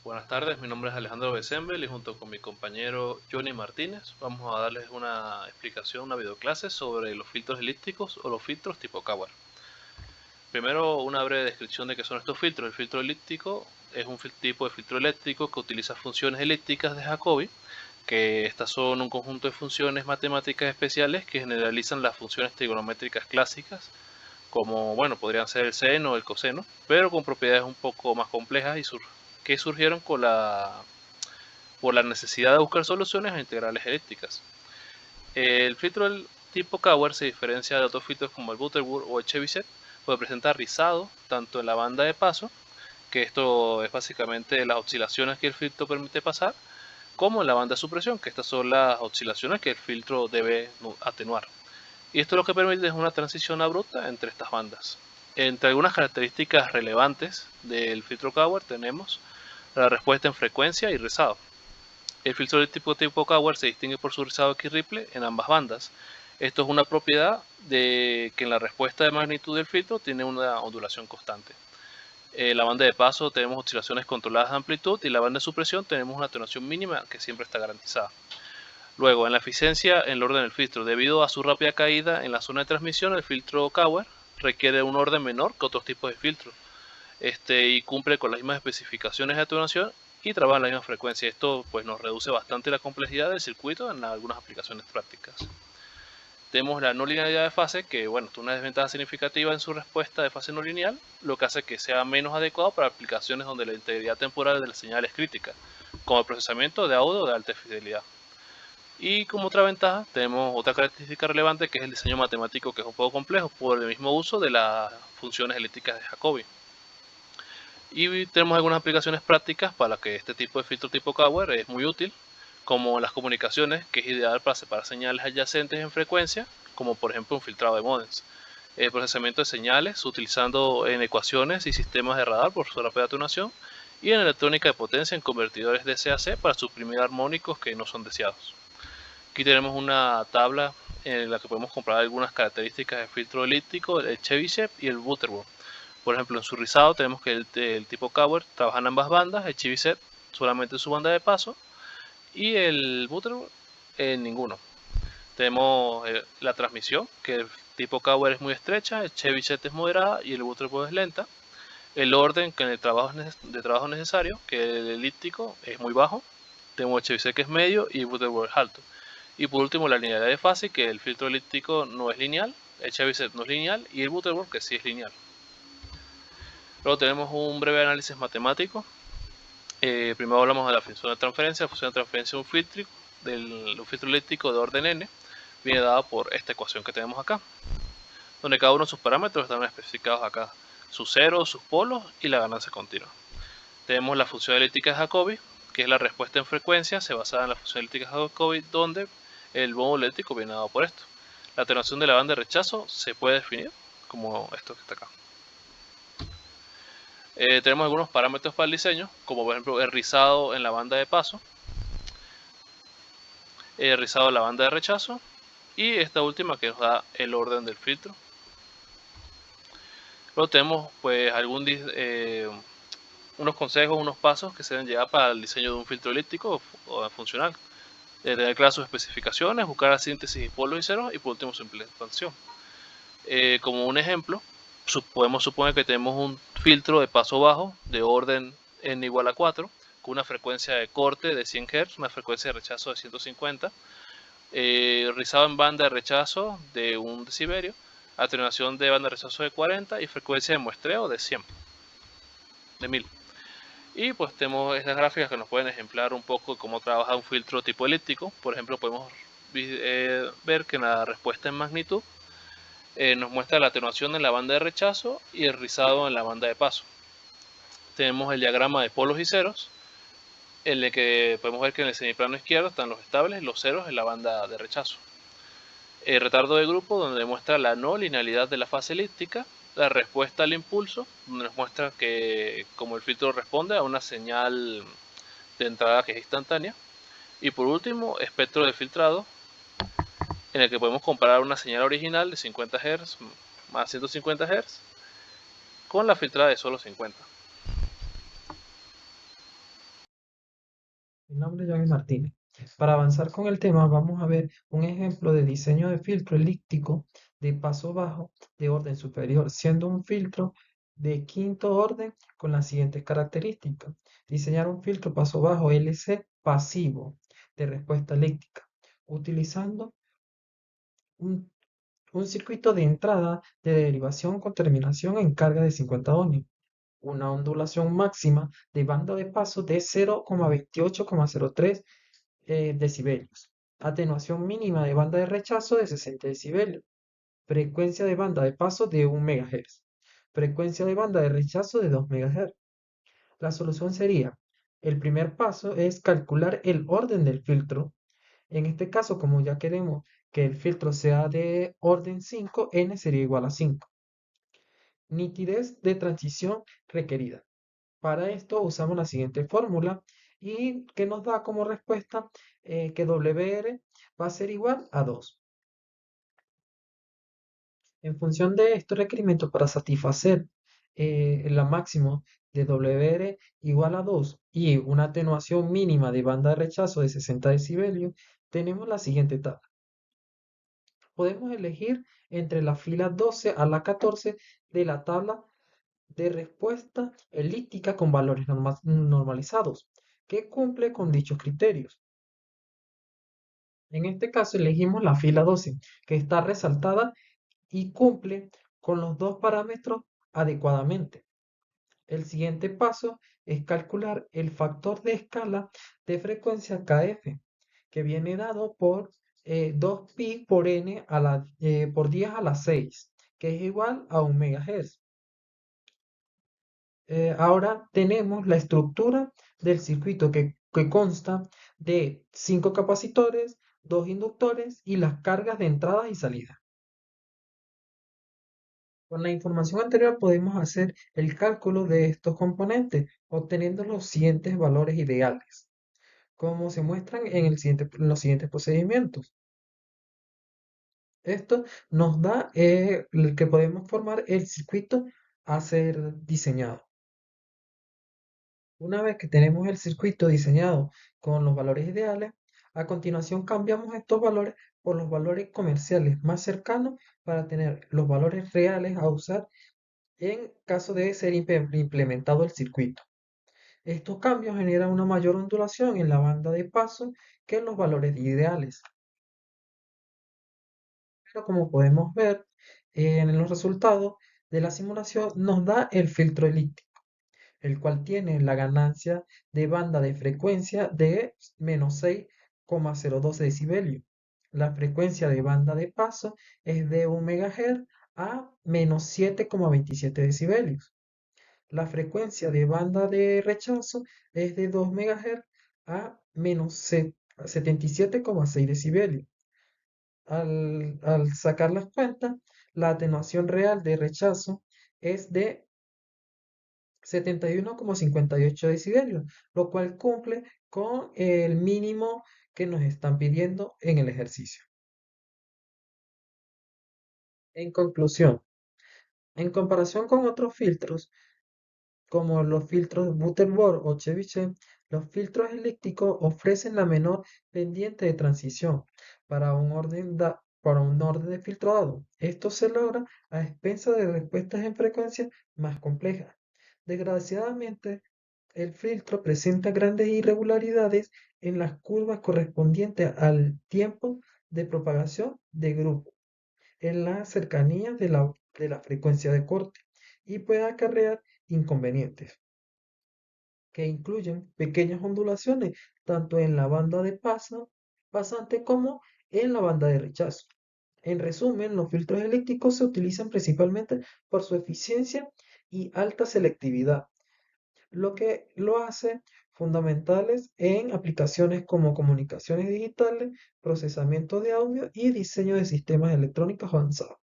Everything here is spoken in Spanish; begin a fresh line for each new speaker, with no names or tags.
Buenas tardes, mi nombre es Alejandro Becembel y junto con mi compañero Johnny Martínez vamos a darles una explicación, una videoclase sobre los filtros elípticos o los filtros tipo Coward. Primero, una breve descripción de qué son estos filtros. El filtro elíptico es un tipo de filtro eléctrico que utiliza funciones elípticas de Jacobi, que estas son un conjunto de funciones matemáticas especiales que generalizan las funciones trigonométricas clásicas, como bueno, podrían ser el seno o el coseno, pero con propiedades un poco más complejas y que surgieron por la necesidad de buscar soluciones a integrales elípticas. El filtro del tipo Coward se diferencia de otros filtros como el Butterworth o el Chebyshev, pues presenta rizado tanto en la banda de paso, que esto es básicamente las oscilaciones que el filtro permite pasar, como en la banda de supresión, que estas son las oscilaciones que el filtro debe atenuar. Y esto lo que permite es una transición abrupta entre estas bandas. Entre algunas características relevantes del filtro Coward tenemos la respuesta en frecuencia y rizado. El filtro del tipo Coward se distingue por su rizado X-Ripple en ambas bandas. Esto es una propiedad de que en la respuesta de magnitud del filtro tiene una ondulación constante. La banda de paso tenemos oscilaciones controladas de amplitud y la banda de supresión tenemos una atenuación mínima que siempre está garantizada. Luego, en la eficiencia en el orden del filtro, debido a su rápida caída en la zona de transmisión, el filtro Coward requiere un orden menor que otros tipos de filtros, y cumple con las mismas especificaciones de atenuación y trabaja en la misma frecuencia. Esto pues nos reduce bastante la complejidad del circuito en algunas aplicaciones prácticas. Tenemos la no linealidad de fase, que bueno, es una desventaja significativa en su respuesta de fase no lineal, lo que hace que sea menos adecuado para aplicaciones donde la integridad temporal de la señal es crítica, como el procesamiento de audio de alta fidelidad. Y como otra ventaja, tenemos otra característica relevante que es el diseño matemático, que es un poco complejo por el mismo uso de las funciones elípticas de Jacobi. Y tenemos algunas aplicaciones prácticas para que este tipo de filtro tipo Coward es muy útil, como las comunicaciones, que es ideal para separar señales adyacentes en frecuencia, como por ejemplo un filtrado de modems. El procesamiento de señales utilizando en ecuaciones y sistemas de radar por su rápida atenuación, y en electrónica de potencia en convertidores DCAC para suprimir armónicos que no son deseados. Aquí tenemos una tabla en la que podemos comparar algunas características del filtro elíptico, el Chebyshev y el Butterworth. Por ejemplo, en su rizado tenemos que el tipo Coward trabaja en ambas bandas, el Chebyshev solamente en su banda de paso y el Butterworth en ninguno. Tenemos la transmisión, que el tipo Coward es muy estrecha, el Chebyshev es moderada y el Butterworth es lenta. El orden que en el de trabajo necesario, que el elíptico es muy bajo. Tenemos el Chebyshev que es medio y el Butterworth es alto. Y por último, la linealidad de fase, que el filtro elíptico no es lineal, el Chebyshev no es lineal y el Butterworth que sí es lineal. Luego tenemos un breve análisis matemático. Primero hablamos de la función de transferencia. La función de transferencia de un filtro elíptico de orden n viene dada por esta ecuación que tenemos acá, donde cada uno de sus parámetros están especificados acá, sus ceros, sus polos y la ganancia continua. Tenemos la función elíptica de Jacobi, que es la respuesta en frecuencia, se basa en la función elíptica de Jacobi, donde el módulo elíptico viene dado por esto. La atenuación de la banda de rechazo se puede definir como esto que está acá. Tenemos algunos parámetros para el diseño, como por ejemplo el rizado en la banda de paso, el rizado en la banda de rechazo y esta última que nos da el orden del filtro. Luego tenemos pues unos consejos, unos pasos que se deben llevar para el diseño de un filtro elíptico o funcional. Tener claras sus especificaciones, buscar la síntesis y polos y ceros y por último su implementación. Como un ejemplo, podemos suponer que tenemos un filtro de paso bajo de orden n igual a 4 con una frecuencia de corte de 100 Hz, una frecuencia de rechazo de 150, rizado en banda de rechazo de 1 deciberio, atenuación de banda de rechazo de 40 y frecuencia de muestreo de 100, de 1000. Y pues tenemos estas gráficas que nos pueden ejemplar un poco cómo trabaja un filtro tipo elíptico. Por ejemplo, podemos ver que en la respuesta en magnitud nos muestra la atenuación en la banda de rechazo y el rizado en la banda de paso. Tenemos el diagrama de polos y ceros, en el que podemos ver que en el semiplano izquierdo están los estables y los ceros en la banda de rechazo. El retardo de grupo, donde muestra la no linealidad de la fase elíptica. La respuesta al impulso, donde nos muestra que como el filtro responde a una señal de entrada que es instantánea. Y por último, espectro de filtrado, en el que podemos comparar una señal original de 50 Hz más 150 Hz con la filtrada de solo 50.
Mi nombre es Johnny Martínez. Para avanzar con el tema, vamos a ver un ejemplo de diseño de filtro elíptico de paso bajo de orden superior, siendo un filtro de quinto orden con las siguientes características. Diseñar un filtro paso bajo LC pasivo de respuesta elíptica, utilizando un, un circuito de entrada de derivación con terminación en carga de 50 ohmios, una ondulación máxima de banda de paso de 0,28,03 decibelios. Atenuación mínima de banda de rechazo de 60 decibelios. Frecuencia de banda de paso de 1 MHz. Frecuencia de banda de rechazo de 2 MHz. La solución sería, el primer paso es calcular el orden del filtro. En este caso, como ya queremos que el filtro sea de orden 5, n sería igual a 5. Nitidez de transición requerida. Para esto usamos la siguiente fórmula y que nos da como respuesta que WR va a ser igual a 2. En función de estos requerimientos para satisfacer la máximo de WR igual a 2 y una atenuación mínima de banda de rechazo de 60 decibelios, tenemos la siguiente tabla. Podemos elegir entre la fila 12 a la 14 de la tabla de respuesta elíptica con valores normalizados, que cumple con dichos criterios. En este caso elegimos la fila 12, que está resaltada y cumple con los dos parámetros adecuadamente. El siguiente paso es calcular el factor de escala de frecuencia KF, que viene dado por 2pi por n por 10 a la 6, que es igual a 1 MHz. Ahora tenemos la estructura del circuito que consta de 5 capacitores, 2 inductores y las cargas de entrada y salida. Con la información anterior podemos hacer el cálculo de estos componentes, obteniendo los siguientes valores ideales, como se muestran en los siguientes procedimientos. Esto nos da el que podemos formar el circuito a ser diseñado. Una vez que tenemos el circuito diseñado con los valores ideales, a continuación cambiamos estos valores por los valores comerciales más cercanos para tener los valores reales a usar en caso de ser implementado el circuito. Estos cambios generan una mayor ondulación en la banda de paso que en los valores ideales. Pero como podemos ver en los resultados de la simulación, nos da el filtro elíptico, el cual tiene la ganancia de banda de frecuencia de menos 6,02 decibelios. La frecuencia de banda de paso es de 1 MHz a menos 7,27 decibelios. La frecuencia de banda de rechazo es de 2 MHz a menos 77,6 decibelios. Al sacar las cuentas, la atenuación real de rechazo es de 71,58 decibelios, lo cual cumple con el mínimo que nos están pidiendo en el ejercicio. En conclusión, en comparación con otros filtros, como los filtros Butterworth o Chebyshev, los filtros elípticos ofrecen la menor pendiente de transición para un orden de filtrado. Esto se logra a expensas de respuestas en frecuencias más complejas. Desgraciadamente, el filtro presenta grandes irregularidades en las curvas correspondientes al tiempo de propagación de grupo en las cercanías de la frecuencia de corte y puede acarrear inconvenientes que incluyen pequeñas ondulaciones tanto en la banda de paso pasante como en la banda de rechazo. En resumen, los filtros elípticos se utilizan principalmente por su eficiencia y alta selectividad, lo que lo hace fundamentales en aplicaciones como comunicaciones digitales, procesamiento de audio y diseño de sistemas electrónicos avanzados.